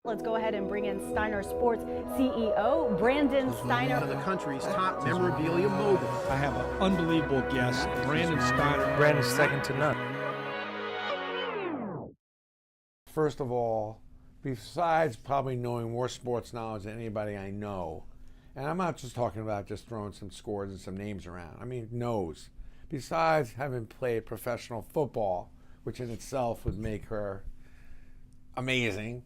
Let's go ahead and bring in Steiner Sports CEO, Brandon Steiner. One of the country's top memorabilia mogul. I have an unbelievable guest, Brandon Steiner. Brandon's second to none. First of all, besides probably knowing more sports knowledge than anybody I know, and I'm not just talking about just throwing some scores and some names around. I mean, knows. Besides having played professional football, which in itself would make her amazing,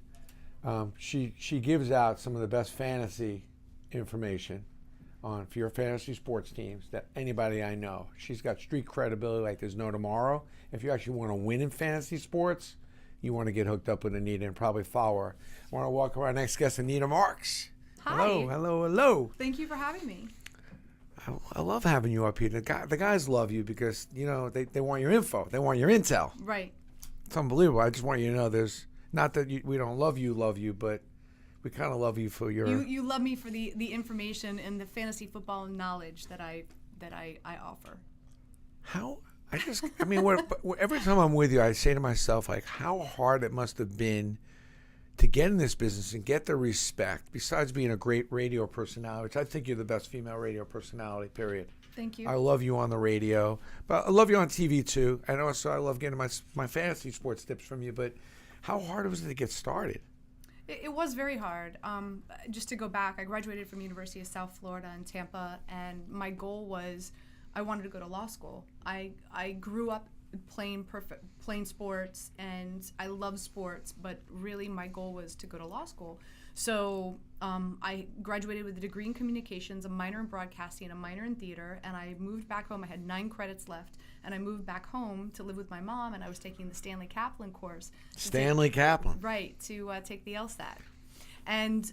she gives out some of the best fantasy information for your fantasy sports teams that anybody I know. She's got street credibility like there's no tomorrow. If you actually want to win in fantasy sports, you want to get hooked up with Anita and probably follow her. I want to welcome our next guest, Anita Marks. Hi. Hello. Thank you for having me. I love having you up here. The guys love you because, you know, they want your info. They want your intel. Right. It's unbelievable. I just want you to know there's, not that we don't love you, but we kind of love you for your... You love me for the information and the fantasy football knowledge that I offer. Every time I'm with you, I say to myself, like, how hard it must have been to get in this business and get the respect, besides being a great radio personality, which I think you're the best female radio personality, period. Thank you. I love you on the radio, but I love you on TV too. And also I love getting my fantasy sports tips from you, but how hard was it to get started? It was very hard. Just to go back, I graduated from University of South Florida in Tampa, and my goal was I wanted to go to law school. I grew up playing sports, and I love sports, but really my goal was to go to law school. So I graduated with a degree in communications, a minor in broadcasting, a minor in theater, and I moved back home. I had 9 credits left, and I moved back home to live with my mom, and I was taking the Stanley Kaplan course. Kaplan. Right, to take the LSAT. And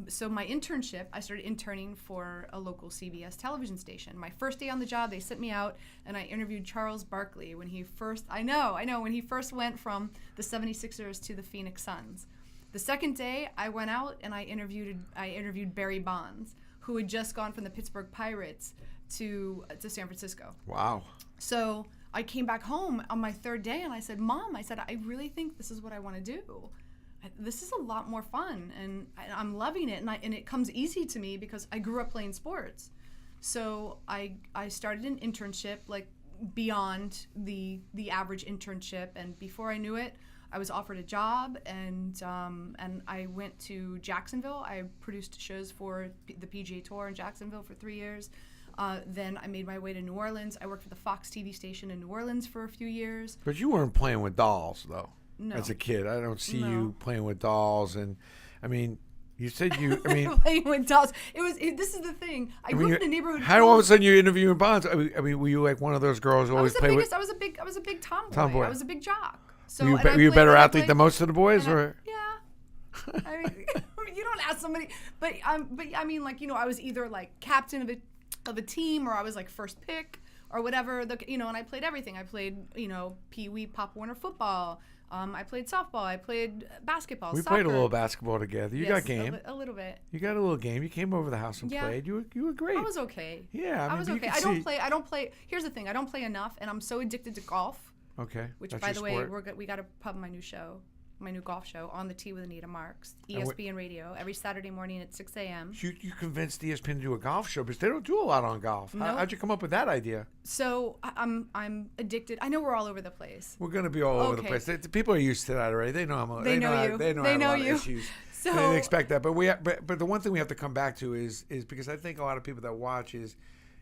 so my internship, I started interning for a local CBS television station. My first day on the job, they sent me out, and I interviewed Charles Barkley when he first, when he first went from the 76ers to the Phoenix Suns. The second day, I went out and I interviewed Barry Bonds, who had just gone from the Pittsburgh Pirates to San Francisco. Wow. So I came back home on my third day, and I said, Mom, I really think this is what I want to do. This is a lot more fun, and I'm loving it, and it comes easy to me because I grew up playing sports. So I started an internship like beyond the average internship, and before I knew it, I was offered a job, and I went to Jacksonville. I produced shows for the PGA Tour in Jacksonville for 3 years. Then I made my way to New Orleans. I worked for the Fox TV station in New Orleans for a few years. But you weren't playing with dolls, though. No. As a kid, I don't see you playing with dolls, and I mean, you said playing with dolls. This is the thing. I grew up in a neighborhood. How all of a sudden you're interviewing Bonds? I mean, were you like one of those girls who always played with? I was a big tomboy. I was a big jock. So were you a better athlete than most of the boys, or? Yeah. I mean, you don't ask somebody, but I mean, like, I was either like captain of a team, or I was like first pick, or whatever. And I played everything. I played Pee Wee Pop Warner football. I played softball. I played basketball. We soccer. Played a little basketball together. You got game. A little bit. You got a little game. You came over the house and played. You were great. I was okay. Yeah, I was okay. I don't play. Here's the thing. I don't play enough, and I'm so addicted to golf. Okay. Which, by the way, we got to pub my new show. My new golf show, On the Tee with Anita Marks, ESPN Radio, every Saturday morning at 6 a.m. You convinced ESPN to do a golf show, because they don't do a lot on golf. Nope. How'd you come up with that idea? So I'm addicted. I know we're all over the place. We're going to be all over the place. People are used to that already. They know They know you. They know I have a lot of issues. So they expect that. But the one thing we have to come back to is because I think a lot of people that watch is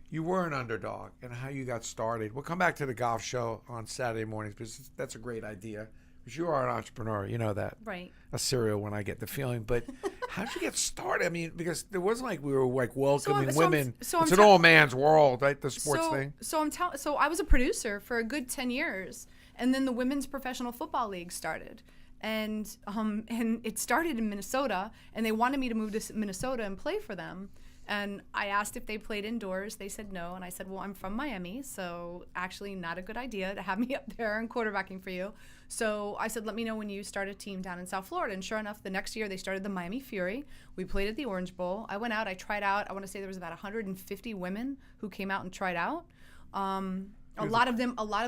you were an underdog and how you got started. We'll come back to the golf show on Saturday mornings, because that's a great idea. Because you are an entrepreneur, you know that. Right. A serial when I get the feeling. But how'd you get started? I mean, because it wasn't like we were like welcoming women. It's an all man's world, right? The sports thing. So I was a producer for a good 10 years, and then the Women's Professional Football League started. And it started in Minnesota, and they wanted me to move to Minnesota and play for them. And I asked if they played indoors. They said no. And I said, well, I'm from Miami, so actually not a good idea to have me up there and quarterbacking for you. So I said, let me know when you start a team down in South Florida. And sure enough, the next year they started the Miami Fury. We played at the Orange Bowl. I went out. I tried out. I want to say there was about 150 women who came out and tried out. A lot of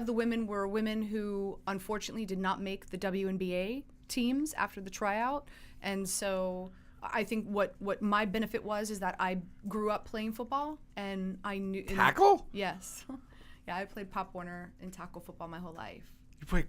the women were women who unfortunately did not make the WNBA teams after the tryout, And so I think what my benefit was is that I grew up playing football, and I knew Tackle? Yes. Yeah, I played Pop Warner and tackle football my whole life. You played,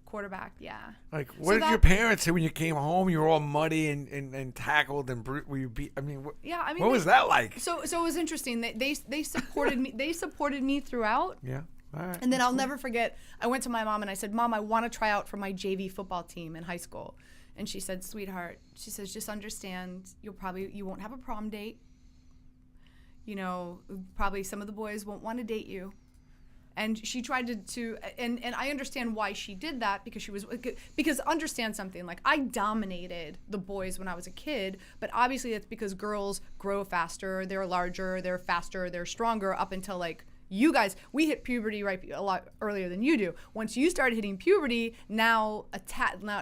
Quarterback, yeah. like, what did your parents say when you came home? You were all muddy and tackled and were you beat? I mean, what was that like? So it was interesting. They supported me. They supported me throughout. Yeah. All right. And then I'll never forget. I went to my mom and I said, "Mom, I want to try out for my JV football team in high school." And she said, "Sweetheart," she says, "just understand, you won't have a prom date. You know, probably some of the boys won't want to date you." And she tried and I understand why she did that, because understand something, like, I dominated the boys when I was a kid, but obviously that's because girls grow faster, they're larger, they're faster, they're stronger, up until, like, you guys, we hit puberty a lot earlier than you do. Once you started hitting puberty, now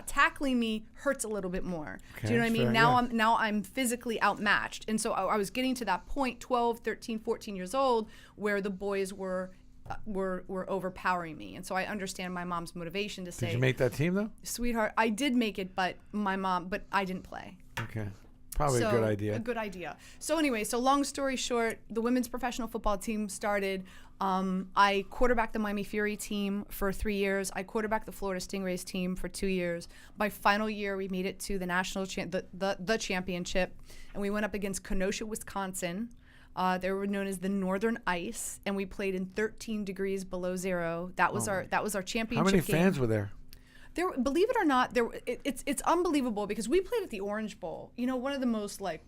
tackling me hurts a little bit more. Okay, do you know what I mean? fair, Now I'm physically outmatched. And so I was getting to that point, 12, 13, 14 years old, where the boys were overpowering me. And so I understand my mom's motivation to say, Did you make that team though? "Sweetheart, I did make it, but I didn't play." Okay. Probably a good idea. A good idea. So anyway, long story short, the women's professional football team started. I quarterbacked the Miami Fury team for 3 years. I quarterbacked the Florida Stingrays team for 2 years. My final year, we made it to the national the championship, and we went up against Kenosha, Wisconsin. They were known as the Northern Ice, and we played in 13 degrees below zero. That was our championship How many game. fans were there? There, believe it or not, it's unbelievable, because we played at the Orange Bowl. You know, one of the most like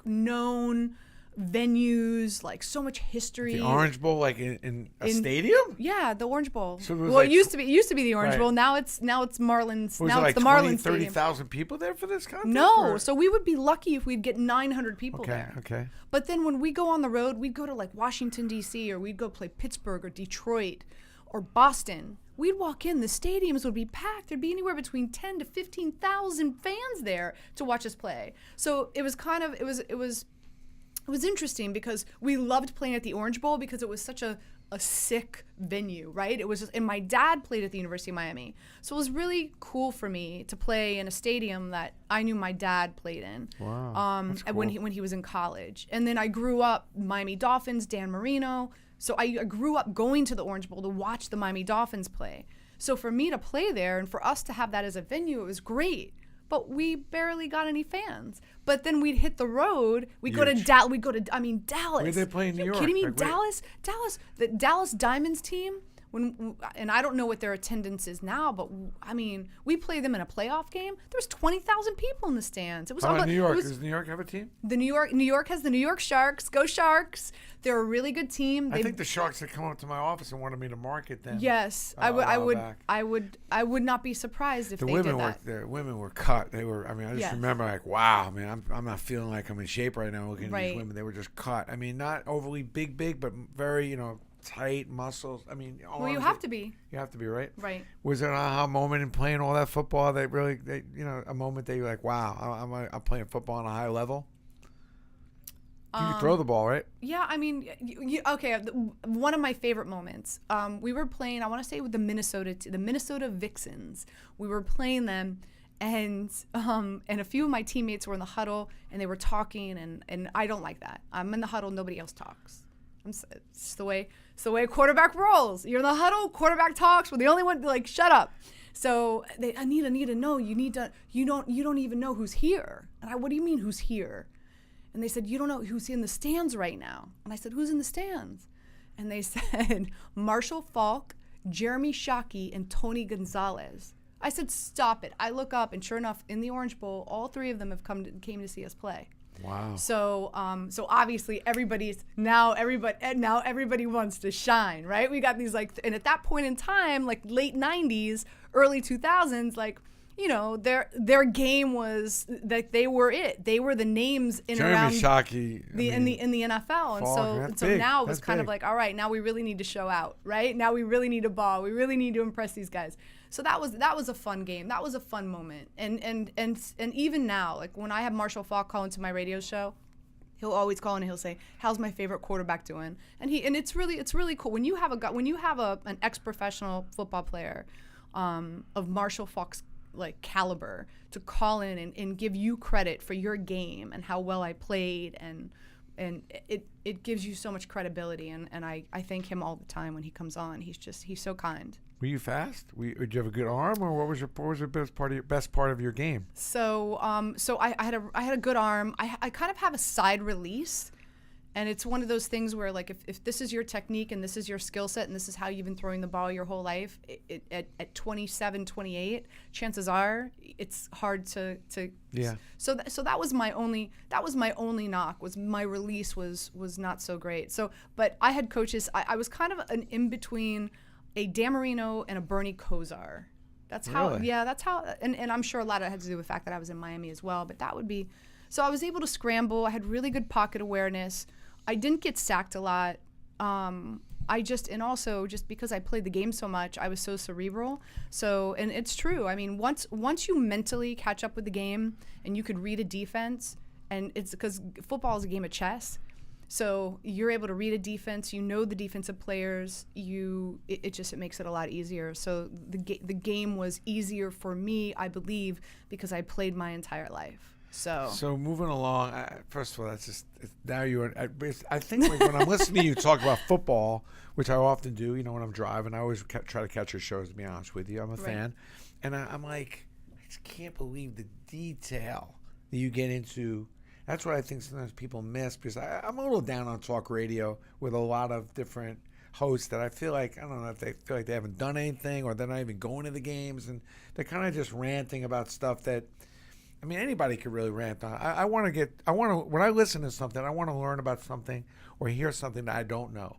known venues, like so much history. The Orange Bowl, like in a stadium? Yeah, the Orange Bowl. So it was it like used to be the Orange right. Bowl. Now it's Marlins. Was Now it like it's the Marlins 20, Stadium. 30,000 people there for this contest? No, or? so we would be lucky if we'd get 900 people Okay, there. okay. But then when we go on the road, we'd go to like Washington, D.C., or we'd go play Pittsburgh or Detroit or Boston. We'd walk in, the stadiums would be packed. There'd be anywhere between 10 to 15,000 fans there to watch us play. So it was it was interesting, because we loved playing at the Orange Bowl because it was such a sick venue, right? It was just, and my dad played at the University of Miami. So it was really cool for me to play in a stadium that I knew my dad played in. Wow, that's cool. when he was in college. And then I grew up Miami Dolphins, Dan Marino. So I grew up going to the Orange Bowl to watch the Miami Dolphins play. So for me to play there and for us to have that as a venue, it was great. But we barely got any fans. But then we'd hit the road. We'd go to Dallas. Dallas. Where they play in New York? Are you kidding me? Like, Dallas. The Dallas Diamonds team. And I don't know what their attendance is now, but I mean, we played them in a playoff game. There was 20,000 people in the stands. It was How about New York? Does New York have a team? New York has the New York Sharks. Go Sharks! They're a really good team. I think the Sharks had come up to my office and wanted me to market them. Yes, I would not be surprised if the they women did that. The women were cut. They were. I mean, I just Yes. remember like, wow, man, I'm not feeling like I'm in shape right now looking at Right. these women. They were just cut. I mean, not overly big, but very, tight muscles. I mean, Well, you have to be. You have to be, right? Right. Was there an aha moment in playing all that football that really, a moment that you're like, wow, I'm playing football on a high level? You can throw the ball, right? Yeah, I mean, okay. One of my favorite moments. We were playing. I want to say with the Minnesota Vixens. We were playing them, and a few of my teammates were in the huddle, and they were talking, and I don't like that. I'm in the huddle. Nobody else talks. It's the way a quarterback rolls. You're in the huddle. Quarterback talks. We're the only one. Like, shut up. So Anita, no, you don't even know who's here. And what do you mean who's here? And they said, you don't know who's in the stands right now. And I said, who's in the stands? And they said, Marshall Faulk, Jeremy Shockey, and Tony Gonzalez. I said, stop it. I look up, and sure enough, in the Orange Bowl, all three of them came to see us play. Wow. So obviously everybody wants to shine, right? We got these and at that point in time, like late 90s, early 2000s, like, their game was that they were it. They were the names in Jeremy around Shockey, in the NFL, and so now it was kind of like, all right, now we really need to show out, right? Now we really need a ball. We really need to impress these guys. So that was a fun game. That was a fun moment. And even now, like when I have Marshall Faulk call into my radio show, he'll always call in and he'll say, "How's my favorite quarterback doing?" And it's really cool when you have an ex-professional football player of Marshall Faulk's like caliber to call in and give you credit for your game and how well I played, and it gives you so much credibility, and I thank him all the time when he comes on. He's so kind. Were you fast? Did you have a good arm, or what was the best part of your game? So I had a good arm. I kind of have a side release, and it's one of those things where, like, if this is your technique and this is your skill set and this is how you've been throwing the ball your whole life, at 27, 28, chances are it's hard to Yeah. So that was my only knock, was my release was not so great. So, but I had coaches. I was kind of an in between a Dan Marino and a Bernie Kosar. That's how. Really? Yeah, that's how. And I'm sure a lot of it had to do with the fact that I was in Miami as well. But that would be. So I was able to scramble. I had really good pocket awareness. I didn't get sacked a lot. And also just because I played the game so much, I was so cerebral. So, and it's true. I mean, once you mentally catch up with the game and you could read a defense, and it's because football is a game of chess. So you're able to read a defense, you know the defensive players, it makes it a lot easier. So the game was easier for me, I believe, because I played my entire life. So moving along, first of all, that's just now you're. I think like when I'm listening to you talk about football, which I often do, when I'm driving, I always try to catch your shows. To be honest with you, I'm a fan, and I'm like, I just can't believe the detail that you get into. That's what I think sometimes people miss, because I'm a little down on talk radio with a lot of different hosts that I feel like, I don't know if they feel like they haven't done anything or they're not even going to the games, and they're kind of just ranting about stuff that, I mean, anybody could really rant on. When I listen to something, I want to learn about something or hear something that I don't know.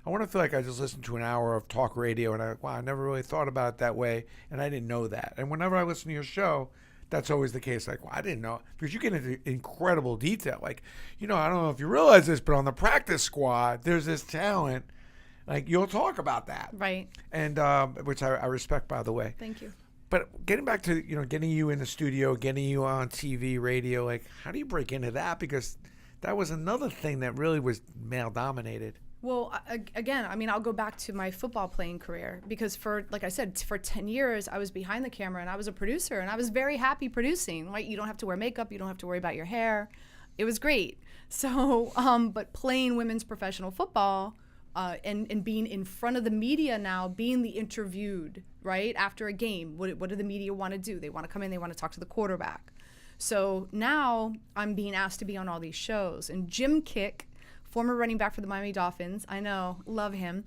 I want to feel like I just listened to an hour of talk radio and I never really thought about it that way, and I didn't know that. And whenever I listen to your show, that's always the case. Like, I didn't know. Because you get into incredible detail. Like, I don't know if you realize this, but on the practice squad, there's this talent. Like, you'll talk about that. Right. And which I respect, by the way. Thank you. But getting back to, getting you in the studio, getting you on TV, radio, like, how do you break into that? Because that was another thing that really was male-dominated. Well, again, I mean, I'll go back to my football playing career, because like I said, for 10 years, I was behind the camera and I was a producer, and I was very happy producing, right? You don't have to wear makeup. You don't have to worry about your hair. It was great. So, but playing women's professional football and being in front of the media now, being the interviewed, right, after a game, what do the media want to do? They want to come in, they want to talk to the quarterback. So now I'm being asked to be on all these shows. And Jim Kick, former running back for the Miami Dolphins, I know, love him,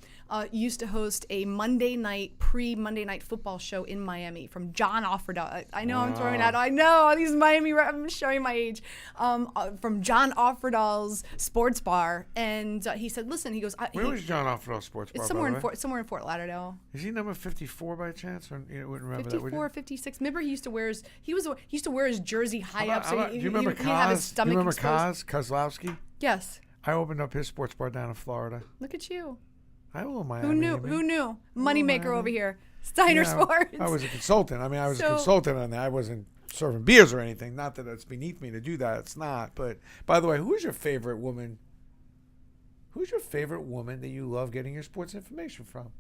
used to host a Monday night, pre-Monday Night Football show in Miami from John Offerdahl. I know, wow. I'm throwing out, I know, these Miami, I'm showing my age, from John Offerdahl's sports bar. And he said, listen, he goes, where was John Offerdahl's sports bar, it's somewhere in Fort Lauderdale. Is he number 54 by chance? Or you wouldn't remember 54, 56. Remember, he used to wear his jersey high up, so do you remember he had his stomach do you remember exposed. Kozlowski? Yes. I opened up his sports bar down in Florida. Look at you. I love Miami. Who knew? Moneymaker over here. Steiner Sports. I was a consultant. I mean, I was a consultant on that. I wasn't serving beers or anything. Not that it's beneath me to do that. It's not. But, by the way, who's your favorite woman? Who's your favorite woman that you love getting your sports information from?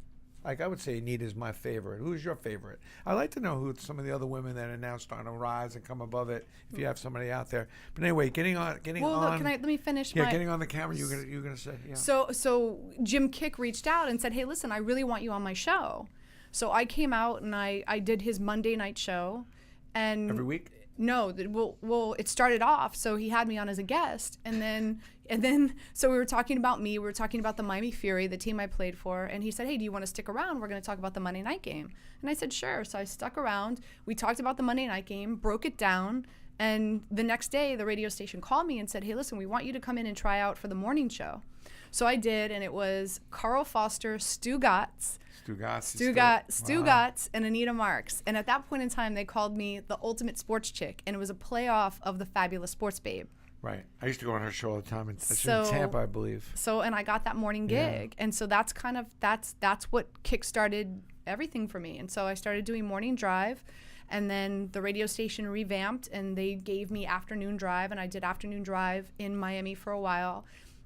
Like, I would say Anita's my favorite. Who's your favorite? I'd like to know who some of the other women that are now starting to rise and come above it, if you have somebody out there. But anyway, getting on. Look, let me finish. Yeah, getting on the camera. You're gonna say. Yeah. So Jim Kick reached out and said, "Hey, listen, I really want you on my show." So I came out and I did his Monday night show, and every week. No, well, it started off, so he had me on as a guest, and then, so we were talking about me, we were talking about the Miami Fury, the team I played for, and he said, hey, do you want to stick around? We're going to talk about the Monday night game. And I said, sure. So I stuck around. We talked about the Monday night game, broke it down, and the next day, the radio station called me and said, hey, listen, we want you to come in and try out for the morning show. So I did, and it was Carl Foster, Stu Gotts, and Anita Marks. And at that point in time, they called me the ultimate sports chick, and it was a playoff of the Fabulous Sports Babe. Right. I used to go on her show all the time in Tampa, I believe. So, and I got that morning gig. Yeah. And so that's that's what kickstarted everything for me. And so I started doing morning drive, and then the radio station revamped, and they gave me afternoon drive, and I did afternoon drive in Miami for a while.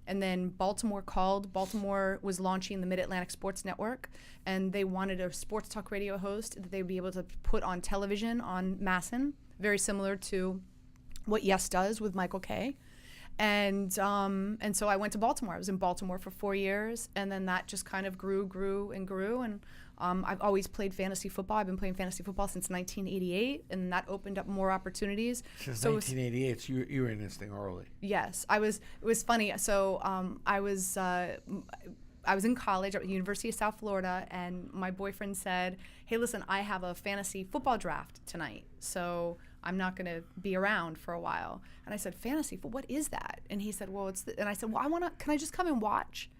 And then Baltimore called. Baltimore was launching the Mid-Atlantic Sports Network, and they wanted a sports talk radio host that they would be able to put on television on MASN, very similar to what Yes does with Michael Kay. And so I went to Baltimore. I was in Baltimore for 4 years, and then that just kind of grew. And I've always played fantasy football. I've been playing fantasy football since 1988, and that opened up more opportunities. Since 1988, so you were in this thing early. Yes, I was. It was funny. So I was in college at the University of South Florida, and my boyfriend said, "Hey, listen, I have a fantasy football draft tonight, so I'm not going to be around for a while." And I said, "Fantasy football? What is that?" And he said, "Well, and I said, "Well, can I just come and watch?"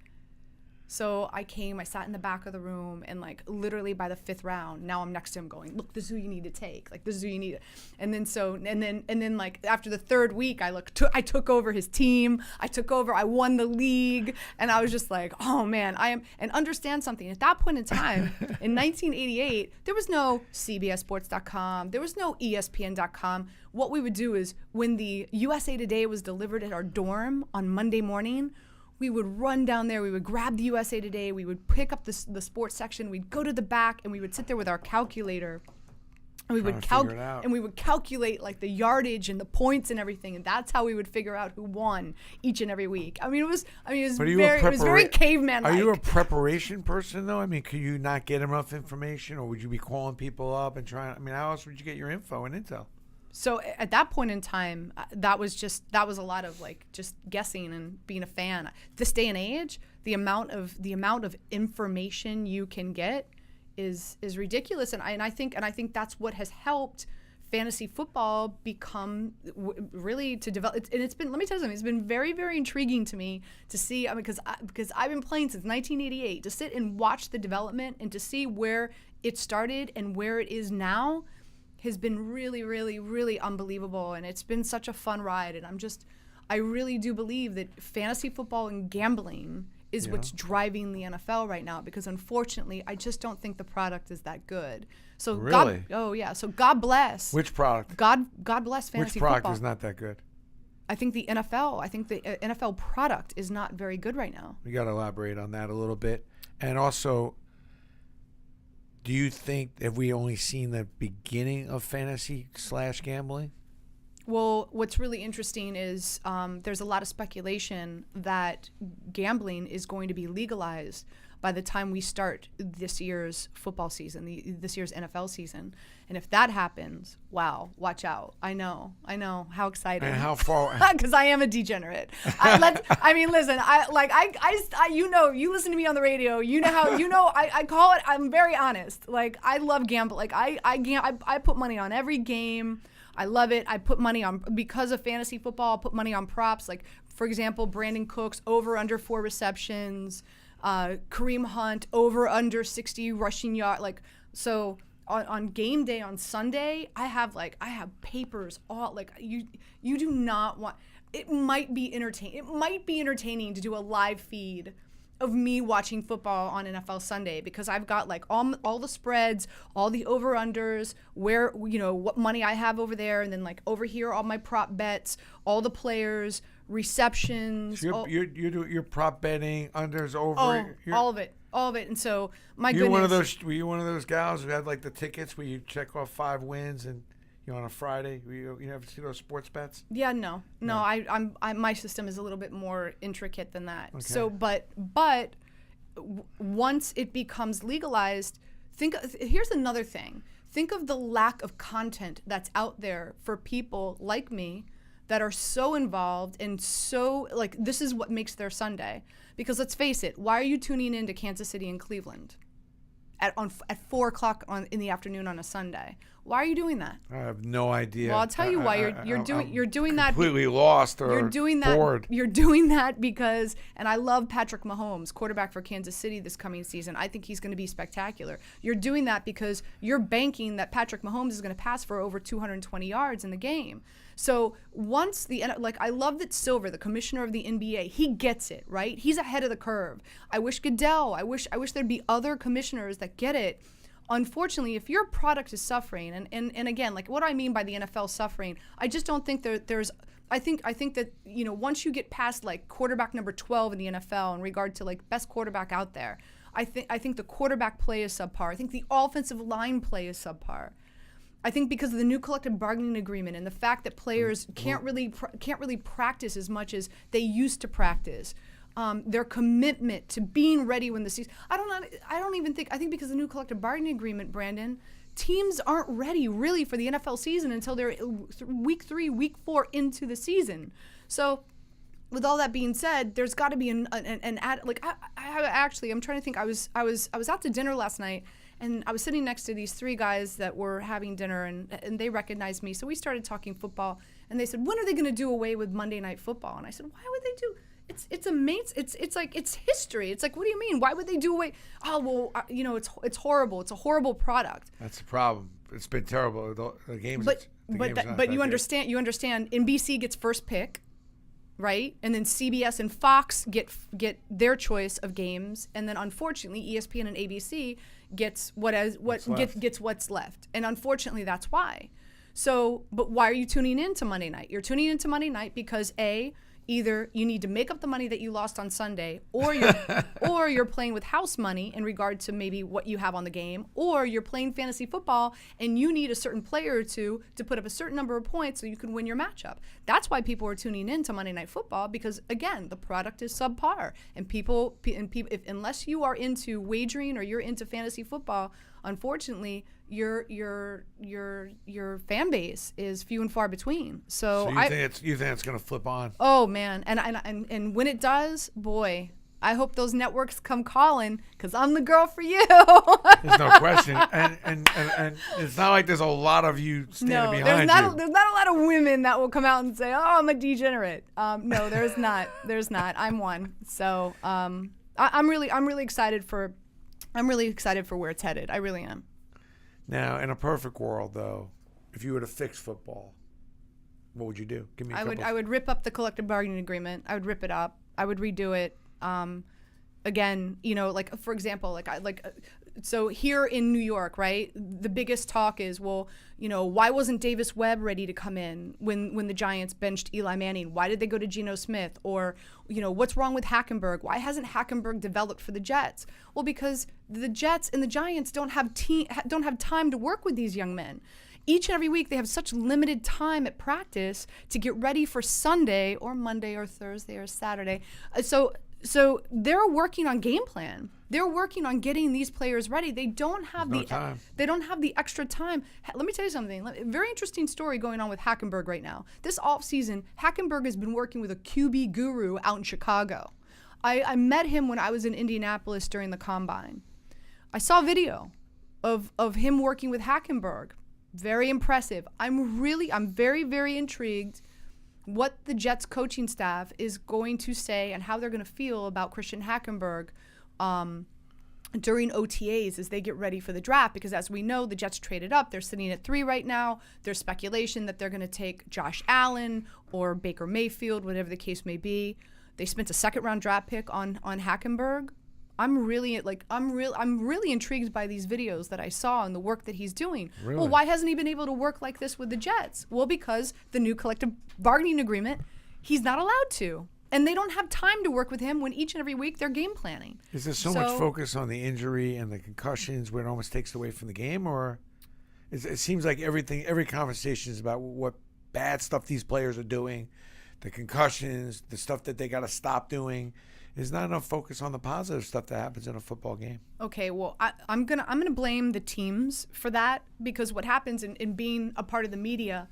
So I came, I sat in the back of the room, and like literally by the 5th round, now I'm next to him going, "Look, this is who you need to take. Like, this is who you need." And then like after the 3rd week, I took over his team. I won the league, and I was just like, "Oh man, and understand something. At that point in time, in 1988, there was no CBSSports.com, there was no ESPN.com. What we would do is when the USA Today was delivered at our dorm on Monday morning, we would run down there, we would grab the USA Today, we would pick up the sports section, we'd go to the back, and we would sit there with our calculator, and we would calculate like the yardage and the points and everything, and that's how we would figure out who won each and every week. It was very caveman-like. Are you a preparation person though? I mean, could you not get enough information, or would you be calling people up and trying? I mean, how else would you get your info and intel? So at that point in time, that was a lot of like just guessing and being a fan. This day and age, the amount of information you can get is ridiculous, and I think that's what has helped fantasy football become really to develop. And it's been, let me tell you something, it's been very, very intriguing to me to see. I mean, because I've been playing since 1988, to sit and watch the development and to see where it started and where it is now has been really, really, really unbelievable, and it's been such a fun ride. And I really do believe that fantasy football and gambling is what's driving the NFL right now, because unfortunately, I just don't think the product is that good. So really? So God bless. Which product? God bless fantasy football. Which product is not that good? I think the NFL product is not very good right now. We got to elaborate on that a little bit, and also, do you think have we only seen the beginning of fantasy/gambling? Well, what's really interesting is there's a lot of speculation that gambling is going to be legalized by the time we start this year's football season, this year's NFL season. And if that happens, wow, watch out. I know, how exciting. And how far? Because I am a degenerate. Listen, you listen to me on the radio, I call it, I'm very honest. Like, I love gambling. Like, I put money on every game. I love it. I put money on, because of fantasy football, I'll put money on props. Like, for example, Brandon Cooks, over under 4 receptions. Kareem Hunt, over under 60 rushing yard. Like, so on game day on Sunday, I have papers all, like, you do not want, it might be entertaining to do a live feed of me watching football on NFL Sunday, because I've got like all the spreads, all the over-unders, where, what money I have over there, and then like over here, all my prop bets, all the players, receptions. So you're prop betting, unders, over. All of it. And so, my Were goodness. you one of those gals who had like the tickets where you check off 5 wins and on a Friday, you ever see those sports bets? Yeah, no. My system is a little bit more intricate than that. Okay. So, but once it becomes legalized, here's another thing. Think of the lack of content that's out there for people like me that are so involved and so, like, this is what makes their Sunday. Because let's face it, why are you tuning in to Kansas City and Cleveland at 4 o'clock in the afternoon on a Sunday? Why are you doing that? I have no idea. Well, I'll tell you why. You're doing that. Completely lost or you're doing that, bored. You're doing that because, and I love Patrick Mahomes, quarterback for Kansas City this coming season. I think he's going to be spectacular. You're doing that because you're banking that Patrick Mahomes is going to pass for over 220 yards in the game. So once I love that Silver, the commissioner of the NBA, he gets it, right? He's ahead of the curve. I wish Goodell, I wish there'd be other commissioners that get it. Unfortunately, if your product is suffering, and again, like, what do I mean by the NFL suffering? I just don't think there's I think that, you know, once you get past like quarterback number 12 in the NFL in regard to like best quarterback out there, I think the quarterback play is subpar. I think the offensive line play is subpar. I think because of the new collective bargaining agreement and the fact that players can't really practice as much as they used to practice. Their commitment to being ready when the season. I think because of the new collective bargaining agreement, Brandon, teams aren't ready really for the NFL season until they're week 3, week 4 into the season. So, with all that being said, there's got to be an ad. Like I'm trying to think. I was out to dinner last night, and I was sitting next to these 3 guys that were having dinner, and they recognized me. So we started talking football, and they said, "When are they going to do away with Monday Night Football?" And I said, "Why would they do?" It's amazing. It's like it's history. It's like, what do you mean? Why would they do away? Oh well, you know, it's horrible. It's a horrible product. That's the problem. It's been terrible. The games. But you understand. You understand. NBC gets first pick, right? And then CBS and Fox get their choice of games, and then unfortunately ESPN and ABC gets what's left. And unfortunately, that's why. So, but why are you tuning in to Monday night? You're tuning into Monday night because either you need to make up the money that you lost on Sunday, or you're playing with house money in regard to maybe what you have on the game, or you're playing fantasy football and you need a certain player or two to put up a certain number of points so you can win your matchup. That's why people are tuning in to Monday Night Football, because again, the product is subpar, and people unless you are into wagering or you're into fantasy football, unfortunately, your fan base is few and far between. So you think it's going to flip on? Oh man, and when it does, boy, I hope those networks come calling, because I'm the girl for you. There's no question, and it's not like there's a lot of you standing behind you. There's not a lot of women that will come out and say, "Oh, I'm a degenerate." No, there's not. There's not. I'm one. So I'm really excited for where it's headed. I really am. Now, in a perfect world, though, if you were to fix football, what would you do? Give me a couple. I would rip up the collective bargaining agreement. I would rip it up. I would redo it. Again, you know, like for example, so here in New York, right? The biggest talk is, well, you know, why wasn't Davis Webb ready to come in when the Giants benched Eli Manning? Why did they go to Geno Smith? Or, you know, what's wrong with Hackenberg? Why hasn't Hackenberg developed for the Jets? Well, because the Jets and the Giants don't have time to work with these young men. Each and every week they have such limited time at practice to get ready for Sunday or Monday or Thursday or Saturday. So they're working on game plan. They're working on getting these players ready. They don't have They don't have the extra time. Let me tell you something. A very interesting story going on with Hackenberg right now. This offseason, Hackenberg has been working with a QB guru out in Chicago. I met him when I was in Indianapolis during the Combine. I saw video of him working with Hackenberg. Very impressive. I'm very, very intrigued what the Jets coaching staff is going to say and how they're going to feel about Christian Hackenberg during OTAs as they get ready for the draft, because as we know, the Jets traded up. They're sitting at 3 right now. There's speculation that they're going to take Josh Allen or Baker Mayfield, whatever the case may be. They spent a second-round draft pick on Hackenberg. I'm really intrigued by these videos that I saw and the work that he's doing. Really? Well, why hasn't he been able to work like this with the Jets? Well, because the new collective bargaining agreement, he's not allowed to. And they don't have time to work with him when each and every week they're game planning. Is there so much focus on the injury and the concussions where it almost takes away from the game? Or it seems like every conversation is about what bad stuff these players are doing, the concussions, the stuff that they got to stop doing. There's not enough focus on the positive stuff that happens in a football game. Okay, well, I'm gonna blame the teams for that, because what happens in being a part of the media,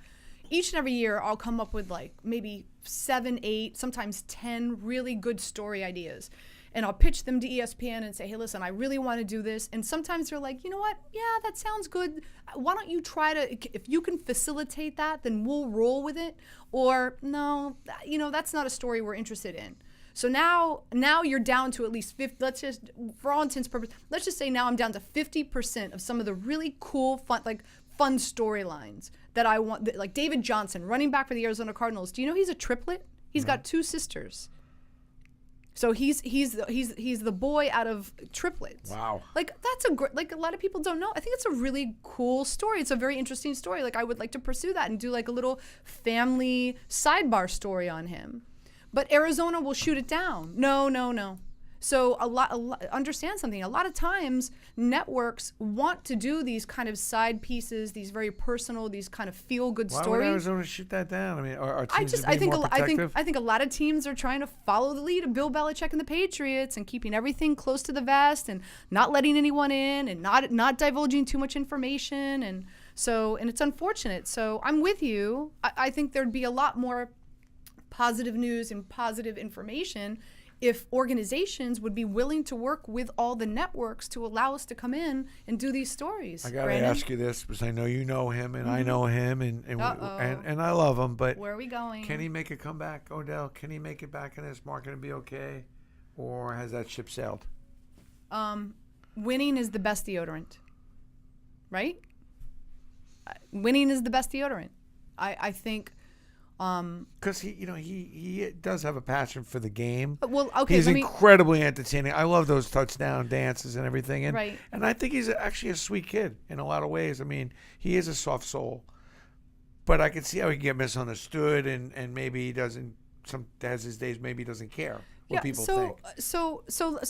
each and every year I'll come up with like maybe 7, 8, sometimes 10 really good story ideas. And I'll pitch them to ESPN and say, hey, listen, I really want to do this. And sometimes they're like, you know what? Yeah, that sounds good. Why don't you try to, if you can facilitate that, then we'll roll with it. Or no, you know, that's not a story we're interested in. So now you're down to at least 50, let's just, for all intents and purposes, let's just say now I'm down to 50% of some of the really cool, fun storylines that I want, like David Johnson, running back for the Arizona Cardinals. Do you know he's a triplet? He's got 2 sisters. So he's the boy out of triplets. Wow. Like that's a lot of people don't know. I think it's a really cool story. It's a very interesting story. Like I would like to pursue that and do like a little family sidebar story on him. But Arizona will shoot it down. No. So understand something. A lot of times networks want to do these kind of side pieces, these very personal, these kind of feel-good stories. Why would Arizona shoot that down? I mean, are teams I think more protective? I think a lot of teams are trying to follow the lead of Bill Belichick and the Patriots and keeping everything close to the vest and not letting anyone in and not divulging too much information and it's unfortunate. So I'm with you. I think there'd be a lot more positive news and positive information if organizations would be willing to work with all the networks to allow us to come in and do these stories. I got to ask you this because I know you know him and I know him and I love him, but where are we going? Can he make a comeback, Odell? Can he make it back in this market and be okay? Or has that ship sailed? Winning is the best deodorant, right? Winning is the best deodorant. I think because he does have a passion for the game. Well, okay, he's incredibly entertaining. I love those touchdown dances and everything, and right. And I think he's actually a sweet kid in a lot of ways. I mean, he is a soft soul, but I can see how he can get misunderstood, and maybe he doesn't. Has his days. Maybe he doesn't care what people think. So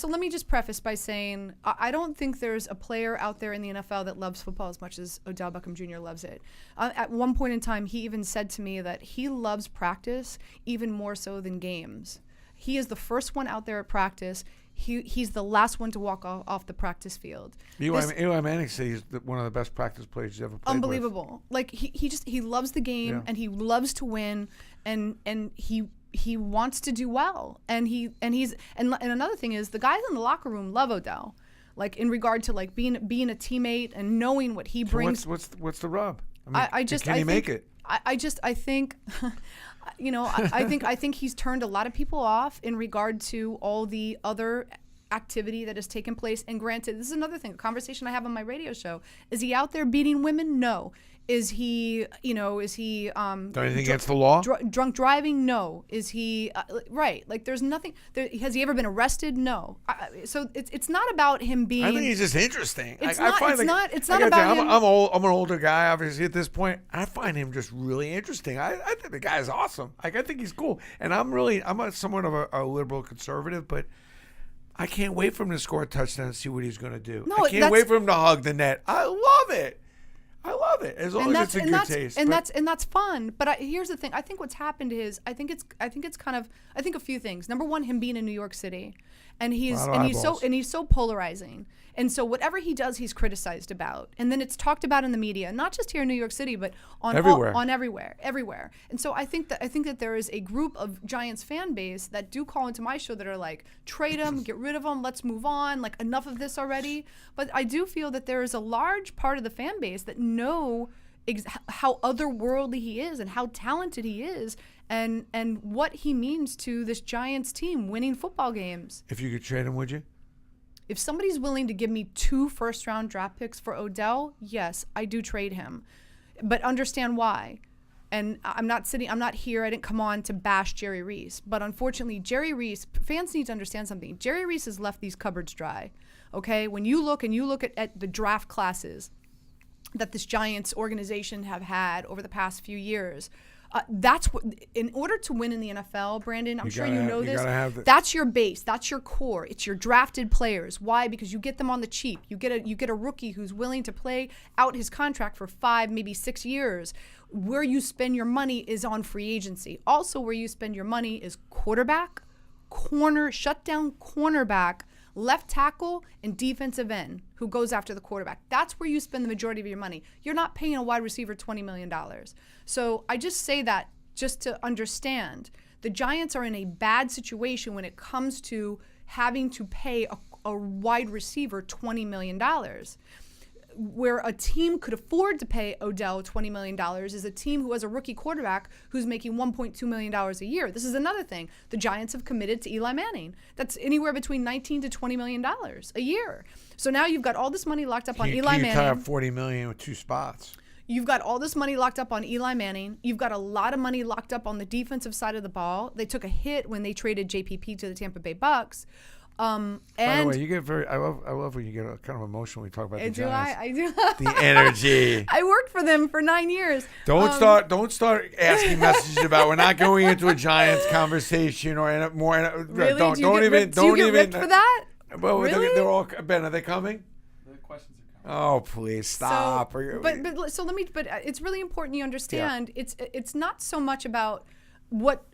let me just preface by saying I don't think there's a player out there in the NFL that loves football as much as Odell Beckham Jr. loves it. At one point in time, he even said to me that he loves practice even more so than games. He is the first one out there at practice. He's the last one to walk off the practice field. Eli Manning said he's one of the best practice players he's ever played Unbelievable. with. Like he loves the game and he loves to win and he wants to do well, and another thing is the guys in the locker room love Odell, like in regard to like being a teammate and knowing what he brings. So what's the rub? I think he's turned a lot of people off in regard to all the other activity that has taken place. And granted, this is another thing. The conversation I have on my radio show: is he out there beating women? No. Is he anything against the law? Drunk driving? No. Is he right? Like there's nothing. Has he ever been arrested? No. So it's not about him being. I think he's just interesting. It's not about him. I'm an older guy, obviously at this point. I find him just really interesting. I think the guy is awesome. Like I think he's cool, and I'm somewhat of a liberal conservative, but I can't wait for him to score a touchdown and see what he's going to do. I can't wait for him to hug the net. I love it. As long as it's in good taste. And that's fun. But here's the thing. I think what's happened is I think a few things. Number one, him being in New York City, and he's so polarizing. And so whatever he does, he's criticized about. And then it's talked about in the media, not just here in New York City, but everywhere. And so I think that there is a group of Giants fan base that do call into my show that are like, trade him, get rid of him, let's move on, like enough of this already. But I do feel that there is a large part of the fan base that know how otherworldly he is and how talented he is and what he means to this Giants team winning football games. If you could trade him, would you? If somebody's willing to give me 2 first-round draft picks for Odell, yes, I do trade him. But understand why. And I'm not here, I didn't come on to bash Jerry Reese. But unfortunately, Jerry Reese, fans need to understand something. Jerry Reese has left these cupboards dry, okay? When you look at the draft classes that this Giants organization have had over the past few years, that's what, in order to win in the NFL, Brandon, I'm sure you know this. That's your base. That's your core. It's your drafted players. Why? Because you get them on the cheap. You get a rookie who's willing to play out his contract for 5, maybe 6 years. Where you spend your money is on free agency. Also, where you spend your money is quarterback, shutdown cornerback, left tackle, and defensive end who goes after the quarterback. That's where you spend the majority of your money. You're not paying a wide receiver $20 million. So I just say that just to understand. The Giants are in a bad situation when it comes to having to pay a wide receiver $20 million. Where a team could afford to pay Odell $20 million is a team who has a rookie quarterback who's making $1.2 million a year. This is another thing. The Giants have committed to Eli Manning. That's anywhere between $19 to $20 million a year. So now you've got all this money locked up on Eli Manning. You tie up $40 million with 2 spots. You've got all this money locked up on Eli Manning. You've got a lot of money locked up on the defensive side of the ball. They took a hit when they traded JPP to the Tampa Bay Bucks. By the way, you get very. I love when you get kind of emotional when we talk about the Giants. I do. The energy. I worked for them for 9 years. Don't start asking messages about. We're not going into a Giants conversation or more. Really? Don't Do you get ripped for that? Well, really? they're all. Ben, are they coming? The questions are coming. Oh, please stop. But it's really important you understand. Yeah. It's not so much about what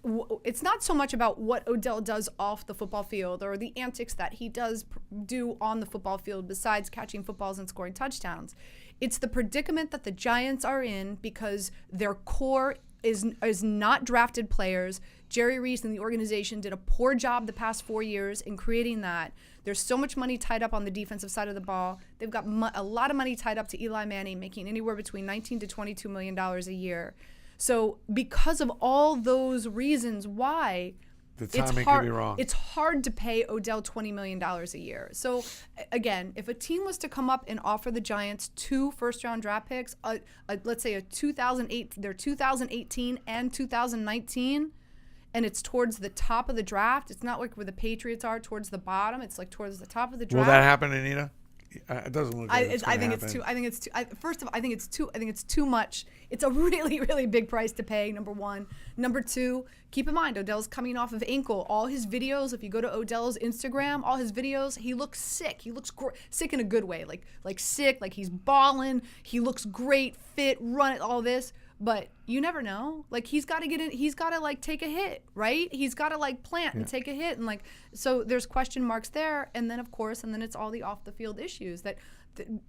Odell does off the football field or the antics that he does do on the football field besides catching footballs and scoring touchdowns. It's the predicament that the Giants are in because their core is not drafted players. Jerry Reese and the organization did a poor job the past 4 years in creating that. There's so much money tied up on the defensive side of the ball. They've got a lot of money tied up to Eli Manning, making anywhere between $19 to $22 million a year. So because of all those reasons why the timing could be wrong. It's hard to pay Odell $20 million a year. So again, if a team was to come up and offer the Giants 2 first-round draft picks, let's say their 2018 and 2019, and it's towards the top of the draft, it's not like where the Patriots are towards the bottom. It's like towards the top of the draft. Will that happen, Anita? It doesn't look like it's I think it's too. First of all, I think it's too much. It's a really, really big price to pay. Number one. Number two. Keep in mind, Odell's coming off of ankle. All his videos, if you go to Odell's Instagram, all his videos, he looks sick. He looks sick in a good way, like sick, like he's balling. He looks great, fit, run, all this. But you never know. Like he's got to get in. He's got to like take a hit, right? He's got to like plant and take a hit, and like so. There's question marks there, and then of course, and then it's all the off the field issues that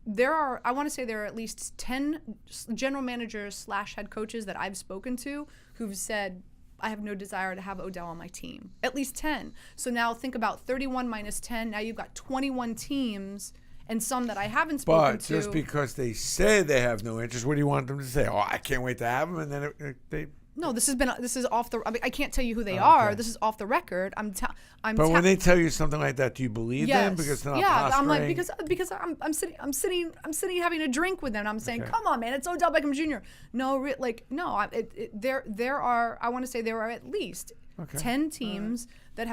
there are. I want to say there are at least 10 general managers / head coaches that I've spoken to who've said, I have no desire to have Odell on my team. At least 10. So now think about 31 minus 10. Now you've got 21 teams. And some that I haven't spoken to. But just because they say they have no interest, what do you want them to say? Oh, I can't wait to have them, and then they. No, this is off the. I mean, I can't tell you who they are. Okay. This is off the record. But when they tell you something like that, do you believe them because they're not posturing? I'm like because I'm sitting having a drink with them. And I'm saying, come on, man, it's Odell Beckham Jr. No, there are. I want to say there are at least 10 teams that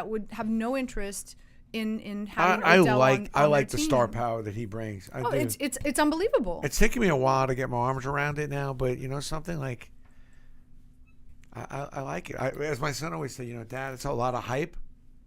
would have no interest in having Odell on I like the team. Star power that he brings. It's unbelievable. It's taking me a while to get my arms around it now, but you know something, like I like it. As my son always said, Dad, it's a lot of hype,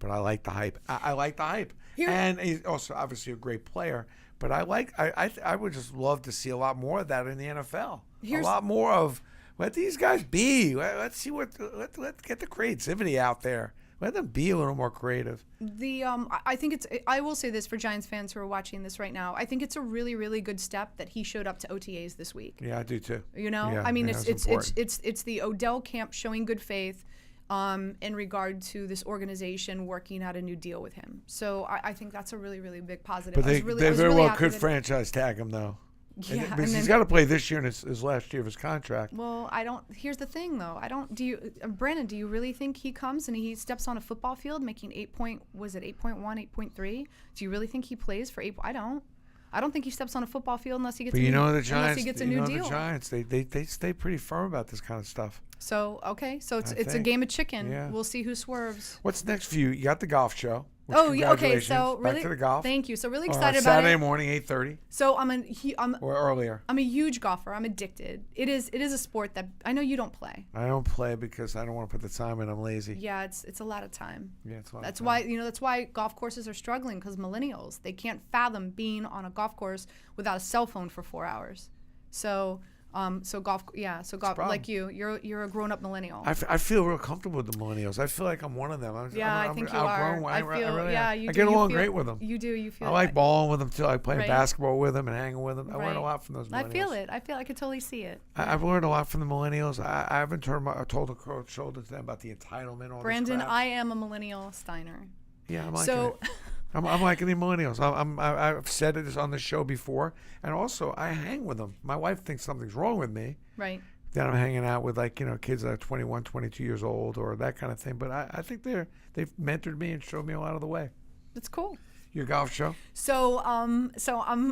but I like the hype. I like the hype. And he's also obviously a great player, but I would just love to see a lot more of that in the NFL. A lot more of let these guys be. Let's see let's get the creativity out there. Let them be a little more creative. I will say this for Giants fans who are watching this right now. I think it's a really, really good step that he showed up to OTAs this week. Yeah, I do too. I mean, it's the Odell camp showing good faith in regard to this organization working out a new deal with him. So I think that's a really, really big positive. But they very well could franchise tag him though. Yeah, because he's got to play this year in his last year of his contract. Well, here's the thing, though. Brandon, do you really think he comes and he steps on a football field making 8.1, 8.3? Do you really think he plays for 8? I don't think he steps on a football field unless he gets. But the Giants, unless he gets a new deal. The Giants, they stay pretty firm about this kind of stuff. So it's a game of chicken. Yeah. We'll see who swerves. What's next for you? You got the golf show. Oh, yeah. Okay. So really, back to the golf. Thank you. So really excited about it. Saturday morning, 8:30. So or earlier. I'm a huge golfer. I'm addicted. It is a sport that I know you don't play. I don't play because I don't want to put the time in. I'm lazy. Yeah, it's a lot of time. Yeah, it's a lot. That's why that's why golf courses are struggling, because millennials, they can't fathom being on a golf course without a cell phone for 4 hours. So golf, like you're a grown-up millennial. I feel real comfortable with the millennials. I feel like I'm one of them. I think you are. I get along great with them. You do. You feel. I like balling with them too. I play basketball with them and hanging with them. I learn a lot from those millennials. I feel it. I could totally see it. I've learned a lot from the millennials. I haven't told the shoulder to them about the entitlement. Brandon, I am a millennial Steiner. Yeah, I'm liking it. I'm liking the millennials. I've said it on the show before, and also I hang with them. My wife thinks something's wrong with me. Right. That I'm hanging out with kids that are 21, 22 years old or that kind of thing. But I think they've mentored me and showed me a lot of the way. That's cool. Your golf show? So I'm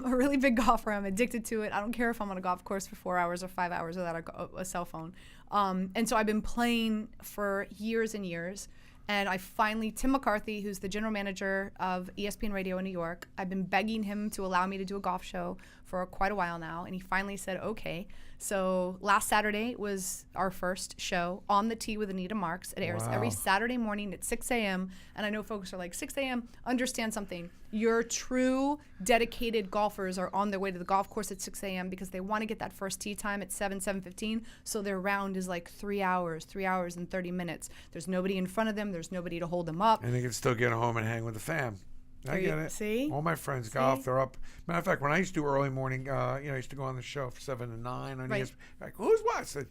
a really big golfer. I'm addicted to it. I don't care if I'm on a golf course for 4 hours or 5 hours without a cell phone. And so I've been playing for years and years. And I finally, Tim McCarthy, who's the general manager of ESPN Radio in New York, I've been begging him to allow me to do a golf show for quite a while now. And he finally said, okay. So last Saturday was our first show, On the Tee with Anita Marks. It airs every Saturday morning at 6 a.m. And I know folks are like, 6 a.m., understand something. Your true dedicated golfers are on their way to the golf course at 6 a.m. because they want to get that first tee time at 7:15. So their round is like 3 hours and 30 minutes. There's nobody in front of them. There's nobody to hold them up. And they can still get home and hang with the fam. I get it. See? All my friends golf. They're up. Matter of fact, when I used to do early morning, I used to go on the show for 7 to 9 on ESPN. Like, who's what? I said,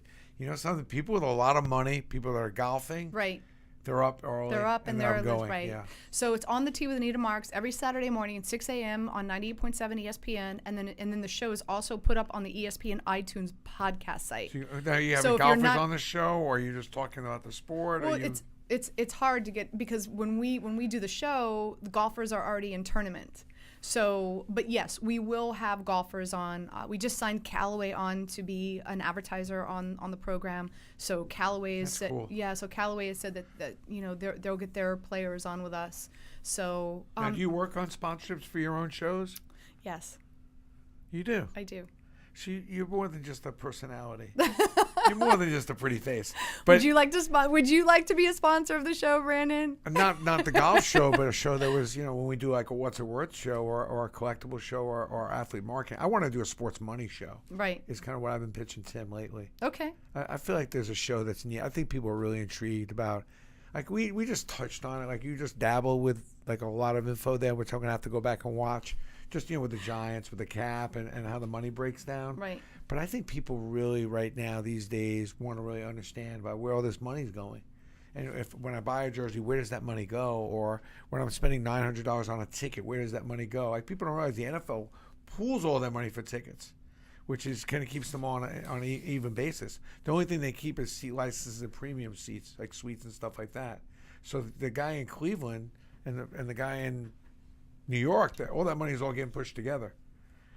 some of the people with a lot of money, people that are golfing. Right. They're up early. They're up and they're going. right. Yeah. So it's On the Tee with Anita Marks every Saturday morning at 6 a.m. on 98.7 ESPN, and then the show is also put up on the ESPN iTunes podcast site. So now you have golfers on the show, or are you just talking about the sport? Well, it's hard to get because when we do the show, the golfers are already in tournament. So, but yes, we will have golfers on. We just signed Callaway on to be an advertiser on the program. So Callaway has said, cool. So Callaway has said that they'll get their players on with us. So now, do you work on sponsorships for your own shows? Yes, you do. I do. You're more than just a personality. You're more than just a pretty face. But would you like to be a sponsor of the show, Brandon? Not the golf show, but a show that was, when we do like a What's It Worth show or a collectible show or athlete marketing. I want to do a sports money show. Right. It's kind of what I've been pitching Tim lately. Okay. I feel like there's a show that's neat. I think people are really intrigued about, like we just touched on it. Like you just dabble with like a lot of info there, which I'm going to have to go back and watch. Just, with the Giants, with the cap and how the money breaks down. Right. But I think people really right now these days want to really understand about where all this money's going. And when I buy a jersey, where does that money go? Or when I'm spending $900 on a ticket, where does that money go? Like people don't realize the NFL pools all their money for tickets, which is kind of keeps them on an even basis. The only thing they keep is seat licenses and premium seats, like suites and stuff like that. So the guy in Cleveland and the guy in New York, all that money is all getting pushed together,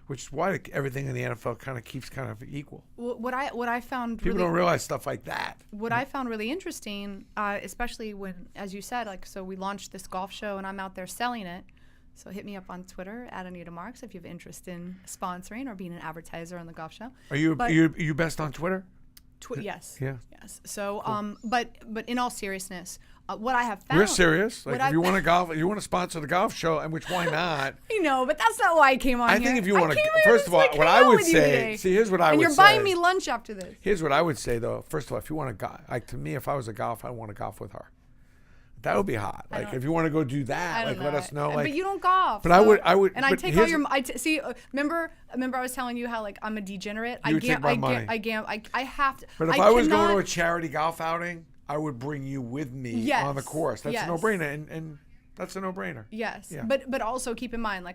which is why everything in the NFL kind of keeps kind of equal. What I found people don't realize stuff like that. What I found really interesting, especially when, as you said, so we launched this golf show and I'm out there selling it. So hit me up on Twitter at Anita Marks if you have interest in sponsoring or being an advertiser on the golf show. Are you best on Twitter? Yes. Yeah. Yes. So, cool. But in all seriousness, what I have found. We're serious. Like, if you want to sponsor the golf show, and which why not? I know, but that's not why I came on here. I think if you want to, first of all, what I would say. See, here's what I would say. And you're buying me lunch after this. Here's what I would say, though. First of all, if you want to, like to me, if I was a golfer, I want to golf with her. That would be hot. Like if you want to go do that, like let us know. Like, but you don't golf. But so, I would. And I take all your. See. Remember I was telling you how like I'm a degenerate. You would take my money. I have to. But if I was going to a charity golf outing, I would bring you with me on the course. That's a no-brainer, and that's a no-brainer. Yes. Yeah. But also keep in mind,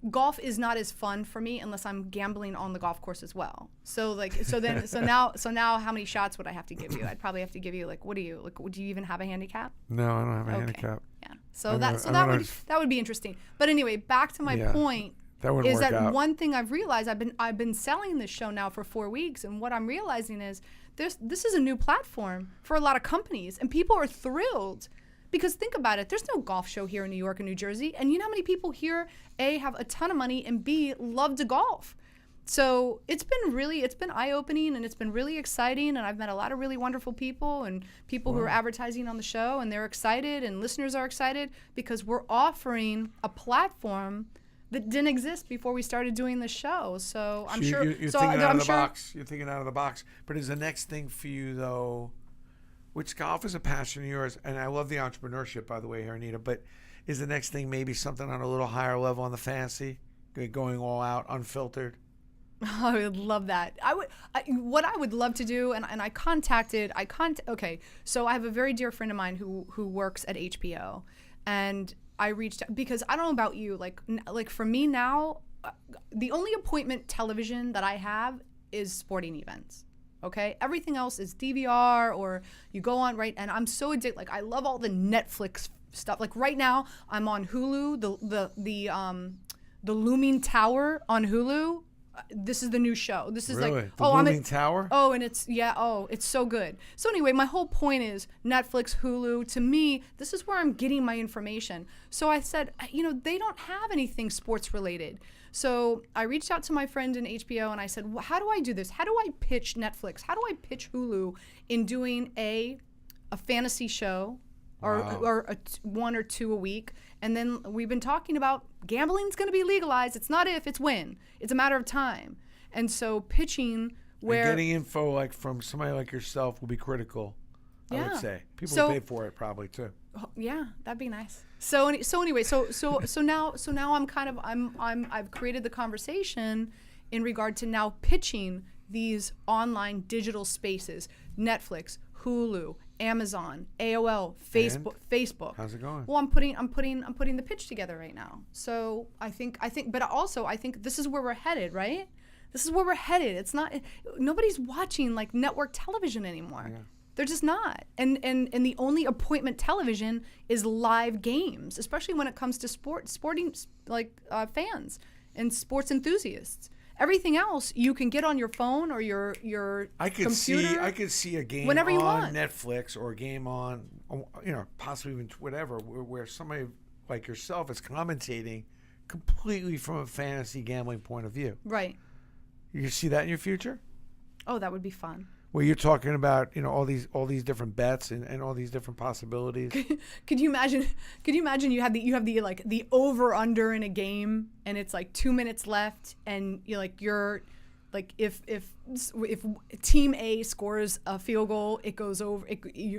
golf is not as fun for me unless I'm gambling on the golf course as well. So now how many shots would I have to give you? I'd probably have to give you do you even have a handicap? No, I don't have a handicap. Yeah. That would be interesting. But anyway, back to my point. One thing I've realized, I've been selling this show now for 4 weeks, and what I'm realizing is this is a new platform for a lot of companies, and people are thrilled. Because think about it, there's no golf show here in New York and New Jersey. And you know how many people here, A, have a ton of money, and B, love to golf. So it's been eye-opening, and it's been really exciting, and I've met a lot of really wonderful people and people who are advertising on the show, and they're excited, and listeners are excited because we're offering a platform that didn't exist before we started doing the show. So I'm sure... You're thinking out of the box. You're thinking out of the box. But is the next thing for you, though... Which golf is a passion of yours, and I love the entrepreneurship, by the way, here, Anita, but is the next thing maybe something on a little higher level on the fantasy, going all out, unfiltered? I would love that. What I would love to do, okay, so I have a very dear friend of mine who works at HBO, and I reached out, because I don't know about you, like for me now, the only appointment television that I have is sporting events. Okay, everything else is DVR or you go on, right? And I'm so addicted. Like, I love all the Netflix stuff. Like right now, I'm on Hulu. The Looming Tower on Hulu. This is the new show. This is really? like the Looming Tower. Oh, and it's it's so good. So anyway, my whole point is Netflix, Hulu. To me, this is where I'm getting my information. So I said, they don't have anything sports related. So I reached out to my friend in HBO and I said, well, how do I do this? How do I pitch Netflix? How do I pitch Hulu in doing a fantasy show or one or two a week? And then we've been talking about gambling's going to be legalized. It's not if, it's when. It's a matter of time. And so pitching where... And getting info like from somebody like yourself will be critical, I would say. People will pay for it probably too. Yeah, that'd be nice. So anyway, now I'm kind of I've created the conversation in regard to now pitching these online digital spaces: Netflix, Hulu, Amazon, AOL, Facebook. How's it going? Well, I'm putting the pitch together right now. So I think, but also I think this is where we're headed, right? This is where we're headed. It's not, nobody's watching like network television anymore. Yeah. They're just not. And the only appointment television is live games, especially when it comes to sporting fans and sports enthusiasts. Everything else you can get on your phone or your computer. I could see a game whenever you on want. Netflix or a game on, possibly even whatever, where somebody like yourself is commentating completely from a fantasy gambling point of view. Right. You see that in your future? Oh, that would be fun. Where you're talking about, all these different bets and all these different possibilities. Could you imagine you have the over under in a game and it's like 2 minutes left and you're like if team A scores a field goal, it goes over.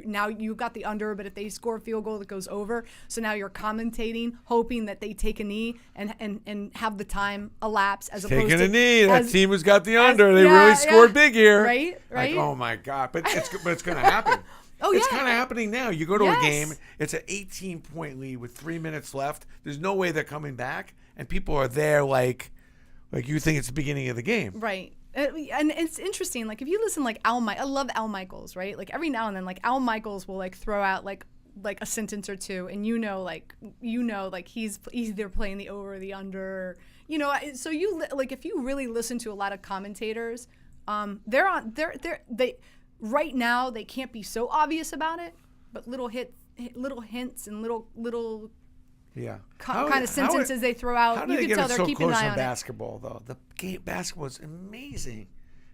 Now you got the under, but if they score a field goal, it goes over. So now you're commentating, hoping that they take a knee and have the time elapse as opposed to taking a knee. That team who's got the under, they really scored big here. Right. Like, oh my God! But it's going to happen. Oh, it's yeah. kind of happening now. You go to a game, it's an 18-point lead with 3 minutes left. There's no way they're coming back, and people are there like you think it's the beginning of the game. Right. And it's interesting. Like if you listen, like I love Al Michaels, right? Like every now and then, like Al Michaels will like throw out like a sentence or two, and he's either playing the over or the under, So if you really listen to a lot of commentators, they right now they can't be so obvious about it, but little hints and little kind of sentences they throw out. You can tell they're keeping an eye on basketball, though. The game basketball is amazing.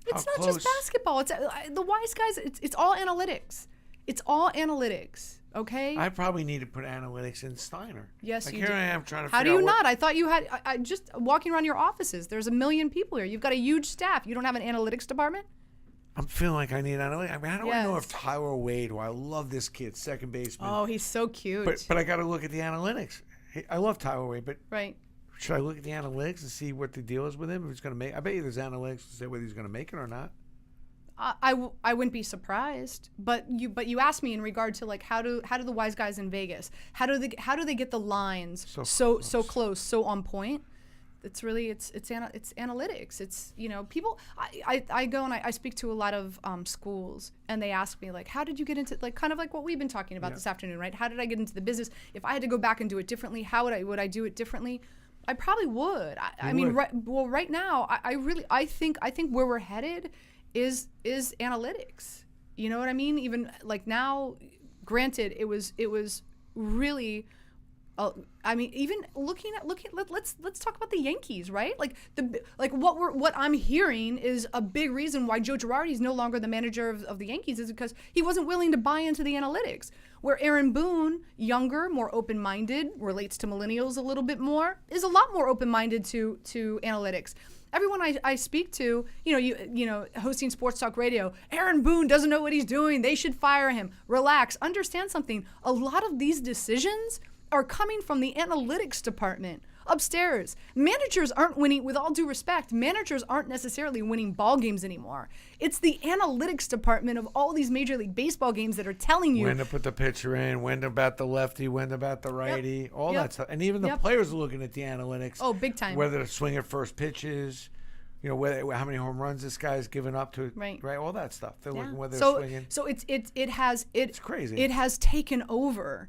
It's not just basketball. It's the wise guys. It's all analytics. It's all analytics. Okay. I probably need to put analytics in Steiner. Yes, you do. Here I am trying to. How do you not? I thought you had. I just walking around your offices. There's 1 million people here. You've got a huge staff. You don't have an analytics department? I'm feeling like I need analytics. I mean, how do I know if Tyler Wade, who I love this kid, second baseman. Oh, he's so cute. But I got to look at the analytics. I love Tyler Wade, but right. Should I look at the analytics and see what the deal is with him? If he's going to make, I bet you there's analytics to say whether he's going to make it or not. I wouldn't be surprised, but you asked me in regard to like how do the wise guys in Vegas how do they get the lines so close, so on point? It's really it's analytics. It's people. I go and I speak to a lot of schools and they ask me like, how did you get into like kind of like what we've been talking about this afternoon, right? How did I get into the business? If I had to go back and do it differently, how would I do it differently? I probably would. I mean, right now, I think where we're headed is analytics. You know what I mean? Even like now, granted, it was really. I mean, even looking at let's talk about the Yankees, right? What I'm hearing is a big reason why Joe Girardi is no longer the manager of the Yankees is because he wasn't willing to buy into the analytics. Where Aaron Boone, younger, more open-minded, relates to millennials a little bit more, is a lot more open-minded to analytics. Everyone I speak to, hosting sports talk radio, Aaron Boone doesn't know what he's doing. They should fire him. Relax. Understand something. A lot of these decisions are coming from the analytics department upstairs. Managers aren't winning, with all due respect, managers aren't necessarily winning ball games anymore. It's the analytics department of all these Major League Baseball games that are telling you when to put the pitcher in, when to bat the lefty, when to bat the righty, all that stuff. And even the players are looking at the analytics. Oh, big time. Whether to swing at first pitches, You know, how many home runs this guy's given up to, right? All that stuff. They're looking whether they're swinging. So it's crazy. It has taken over,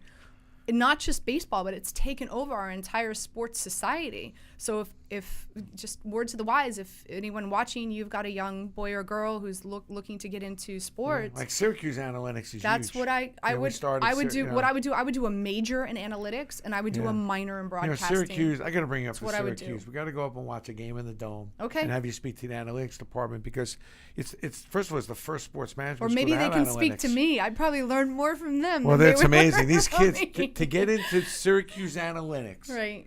not just baseball, but it's taken over our entire sports society. So if just word to the wise, if anyone watching, you've got a young boy or girl who's looking to get into sports, like Syracuse analytics is that's huge. what I would do a major in analytics, and I would do a minor in broadcasting. Syracuse, I got to bring you up to Syracuse. We got to go up and watch a game in the Dome. Okay. And have you speak to the analytics department, because it's first of all, it's the first sports management or maybe school they to can have speak analytics. to me. I'd probably learn more from them. Well, that's amazing. These kids me. to get into Syracuse analytics, right?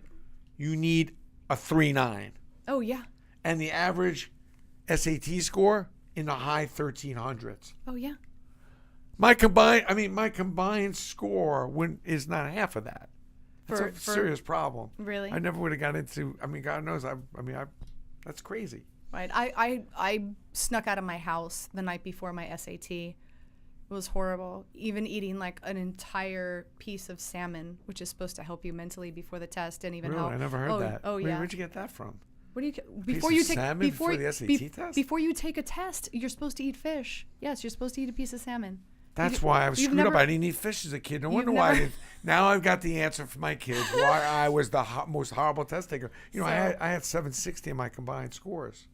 You need a 3.9. Oh yeah. And the average SAT score in the high 1300s. Oh yeah. My combined score is not half of that. That's a serious problem. Really? I never would have got into. God knows. That's crazy. Right. I snuck out of my house the night before my SAT. It was horrible. Even eating like an entire piece of salmon, which is supposed to help you mentally before the test, didn't even help. I never heard that. Oh yeah. Where'd you get that from? What do you before you take before the SAT test? Before you take a test, you're supposed to eat fish. Yes, you're supposed to eat a piece of salmon. That's why I was screwed up. I didn't eat fish as a kid. No wonder why I didn't. Now I've got the answer for my kids why I was the most horrible test taker. You know, I had 760 in my combined scores.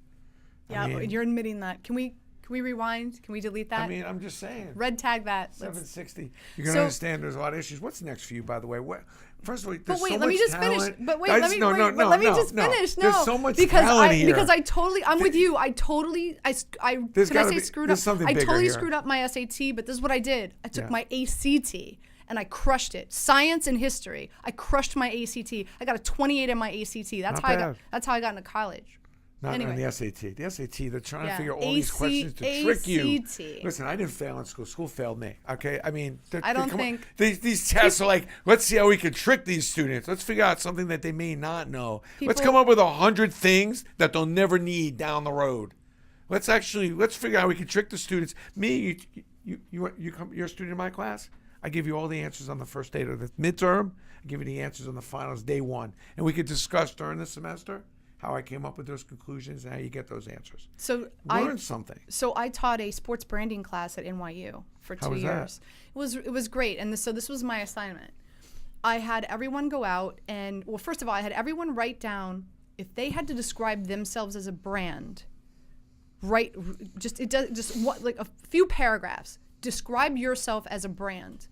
Yeah, you're admitting that. Can we rewind? Can we delete that? I'm just saying. Red tag that. 760. You're going to understand there's a lot of issues. What's next for you, by the way? First of all, there's so much talent. Let me just finish. Let me just finish. No, there's so much talent here. Because I'm with you. I totally screwed up. I totally screwed up my SAT, but this is what I did. I took my ACT and I crushed it. Science and history. I crushed my ACT. I got a 28 in my ACT. That's how I got into college. Not on the SAT. The SAT, they're trying to figure all these questions to trick you. Listen, I didn't fail in school. School failed me. Okay? These tests are like, let's see how we can trick these students. Let's figure out something that they may not know. Let's come up with 100 things that they'll never need down the road. Let's figure out how we can trick the students. Me, you're a student in my class. I give you all the answers on the first day of the midterm. I give you the answers on the finals day one. And we could discuss during the semester how I came up with those conclusions and how you get those answers. So learn something. So I taught a sports branding class at NYU for 2 years. That? It was great. And so this was my assignment. I had everyone go out and, well, first of all, I had everyone write down if they had to describe themselves as a brand. Like a few paragraphs. Describe yourself as a brand.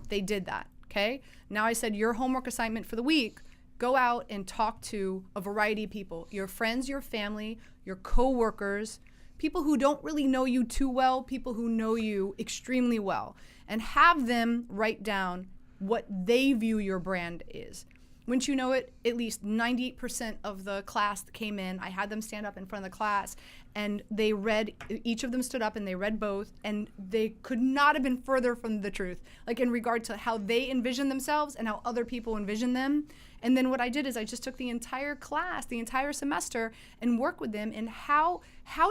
They did that. Okay. Now I said your homework assignment for the week. Go out and talk to a variety of people, your friends, your family, your coworkers, people who don't really know you too well, people who know you extremely well, and have them write down what they view your brand is. Wouldn't you know it, at least 98% of the class that came in, I had them stand up in front of the class, and they read, each of them stood up and they read both, and they could not have been further from the truth, like in regard to how they envision themselves and how other people envision them. And then what I did is I just took the entire class, the entire semester, and worked with them in how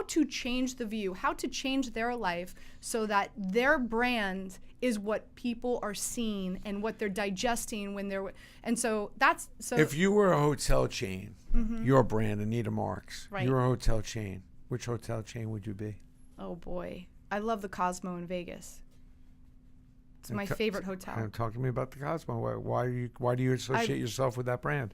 to change the view, how to change their life so that their brand is what people are seeing and what they're digesting when they're, and so that's, so. If you were a hotel chain, your brand, Anita Marks, you're a hotel chain, which hotel chain would you be? Oh boy, I love the Cosmo in Vegas. It's my favorite hotel. Talk to me about the Cosmo. Why do you associate yourself with that brand?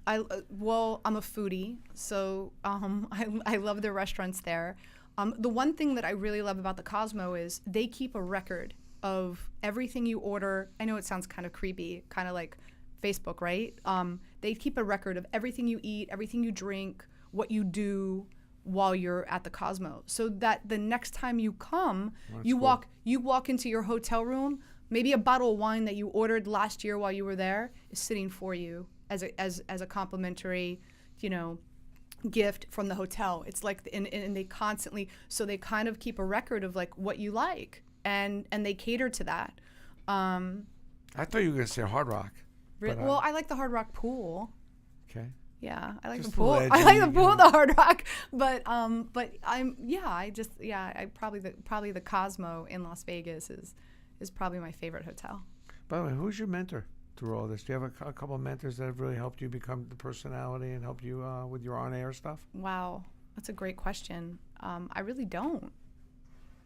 Well, I'm a foodie, so I love their restaurants there. The one thing that I really love about the Cosmo is they keep a record of everything you order. I know it sounds kind of creepy, kind of like Facebook, right? They keep a record of everything you eat, everything you drink, what you do while you're at the Cosmo, so that the next time you come, you walk into your hotel room. Maybe a bottle of wine that you ordered last year while you were there is sitting for you as a complimentary, gift from the hotel. It's like, and they constantly, so they kind of keep a record of like what you like, and they cater to that. I thought you were gonna say Hard Rock. Well, I like the Hard Rock pool. Okay. Yeah, I like just the pool. I like the pool, the Hard Rock, but probably the Cosmo in Las Vegas is probably my favorite hotel. By the way, who's your mentor through all this? Do you have a couple of mentors that have really helped you become the personality and helped you with your on-air stuff? Wow. That's a great question. I really don't.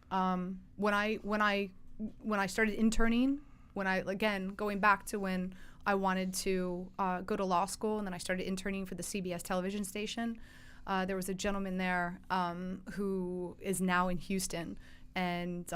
When I started interning, going back to when I wanted to go to law school, and then I started interning for the CBS television station, there was a gentleman there who is now in Houston, and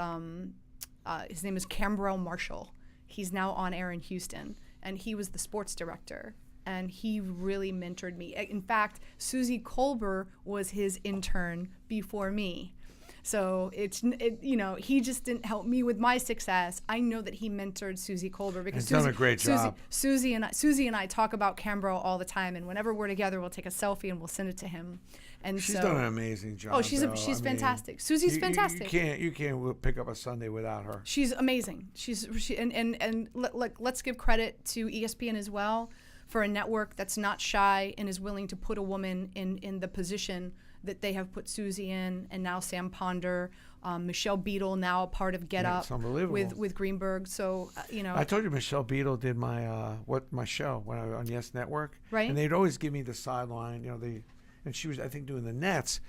his name is Cambrell Marshall. He's now on air in Houston, and he was the sports director. And he really mentored me. In fact, Susie Kolber was his intern before me. So he just didn't help me with my success. I know that he mentored Susie Kolber because He's done a great job. Susie and I talk about Cambrell all the time, and whenever we're together, we'll take a selfie and we'll send it to him. And she's done an amazing job. Oh, she's fantastic. Susie's fantastic. You can't pick up a Sunday without her. She's amazing. Let's give credit to ESPN as well for a network that's not shy and is willing to put a woman in the position that they have put Susie in, and now Sam Ponder, Michelle Beadle, now a part of Get Up with Greenberg. So I told you Michelle Beadle did my show when I was on Yes Network, right? And they'd always give me the sideline, and she was, I think, doing the Nets,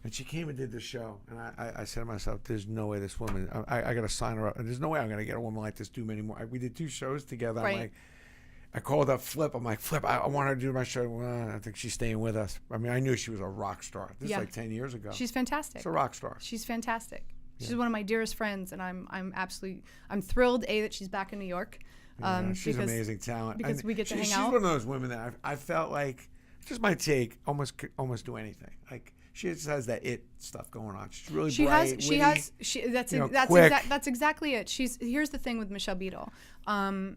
and she came and did the show, and I said to myself, "There's no way this woman, I got to sign her up, and there's no way I'm going to get a woman like this do many more." We did 2 shows together. Right. I'm like, I called up Flip. I'm like, Flip, I want her to do my show. Well, I think she's staying with us. I mean, I knew she was a rock star. This is like 10 years ago. She's fantastic. She's a rock star. She's fantastic. She's one of my dearest friends, and I'm thrilled that she's back in New York. She's amazing talent. Because we get to hang out. She's one of those women that I felt like, just my take, almost do anything. Like, she just has that it stuff going on. She's really bright, witty. That's exactly it. Here's the thing with Michelle Beadle.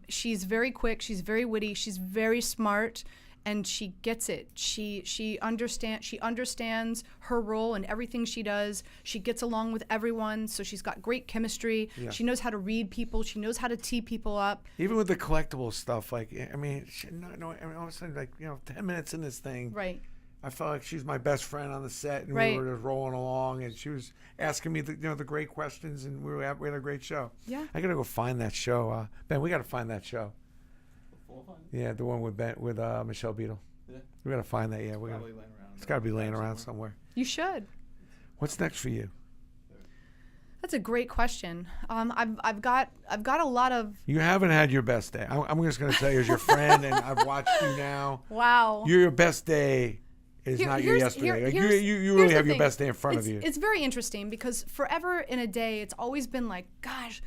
She's very quick. She's very witty. She's very smart, and she gets it. She understands her role and everything she does. She gets along with everyone, so she's got great chemistry. Yeah. She knows how to read people. She knows how to tee people up. Even with the collectible stuff, all of a sudden, 10 minutes in this thing, right? I felt like she was my best friend on the set, and right. we were just rolling along, and she was asking me the great questions, and we had a great show. Yeah. I gotta go find that show. Ben, we gotta find that show. Yeah, the one with Michelle Beadle. Yeah. We gotta find that. Yeah, it's gotta be laying around somewhere. You should. What's next for you? That's a great question. I've got a lot of. You haven't had your best day. I'm just gonna tell you, as your friend, and I've watched you now. Wow. Your best day is not your yesterday. You really have your best day in front of you. It's very interesting because forever in a day, it's always been like, gosh,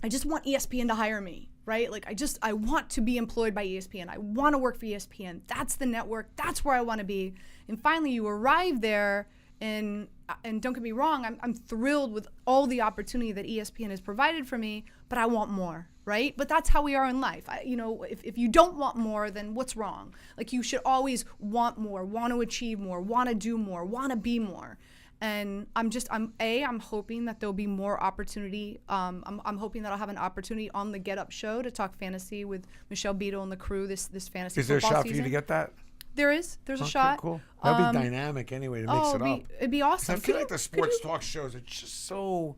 I just want ESPN to hire me, right? Like, I want to be employed by ESPN. I want to work for ESPN. That's the network. That's where I want to be. And finally, you arrive there, and don't get me wrong, I'm thrilled with all the opportunity that ESPN has provided for me, but I want more, right? But that's how we are in life. If you don't want more, then what's wrong? Like, you should always want more, want to achieve more, want to do more, want to be more. And I'm hoping that there'll be more opportunity. I'm hoping that I'll have an opportunity on the Get Up show to talk fantasy with Michelle Beadle and the crew this fantasy football season. Is there a shot for you to get that? There's a shot. Cool. That'd be dynamic anyway to mix it up. It'd be awesome. I feel like the sports talk shows are just so,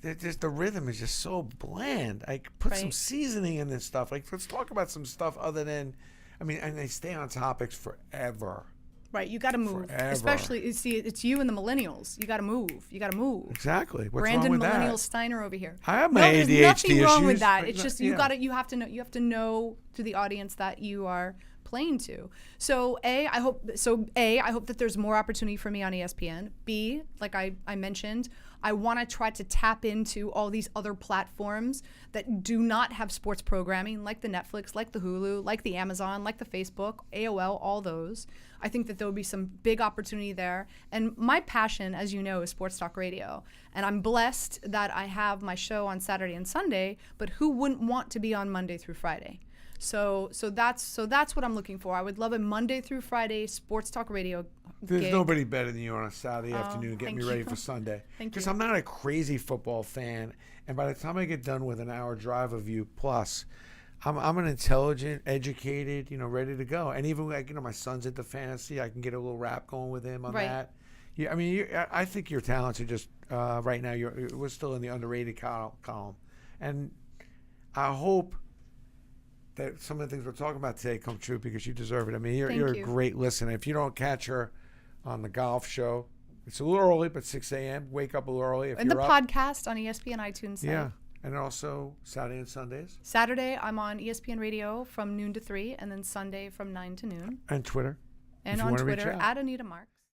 the rhythm is just so bland. Like, put some seasoning in this stuff. Like, let's talk about some stuff other than, and they stay on topics forever. Right, you got to move. Forever. Especially, it's you and the millennials. You got to move. Exactly. What's Brandon wrong with Millennial that? Steiner over here. I have my ADHD issues. There's nothing wrong with that. But it's just you have to know to the audience that you are playing to. So I hope that there's more opportunity for me on ESPN. B, like I mentioned, I want to try to tap into all these other platforms that do not have sports programming, like the Netflix, like the Hulu, like the Amazon, like the Facebook, AOL, all those. I think that there will be some big opportunity there. And my passion, as you know, is sports talk radio. And I'm blessed that I have my show on Saturday and Sunday, but who wouldn't want to be on Monday through Friday? So that's what I'm looking for. I would love a Monday through Friday sports talk radio There's gig. Nobody better than you on a Saturday afternoon getting me ready for Sunday. Thank you. Because I'm not a crazy football fan, and by the time I get done with an hour drive of you plus, I'm an intelligent, educated, ready to go. And even my son's into fantasy. I can get a little rap going with him on that. Yeah, I think your talents are just right now. We're still in the underrated column, and I hope that some of the things we're talking about today come true because you deserve it. You're a great listener. If you don't catch her on the golf show. It's a little early, but 6 a.m. Wake up a little early. And the podcast on ESPN iTunes site. Yeah. And also Saturday and Sundays. Saturday, I'm on ESPN Radio from noon to 3, and then Sunday from 9 to noon. And Twitter. And on Twitter, at Anita Marks.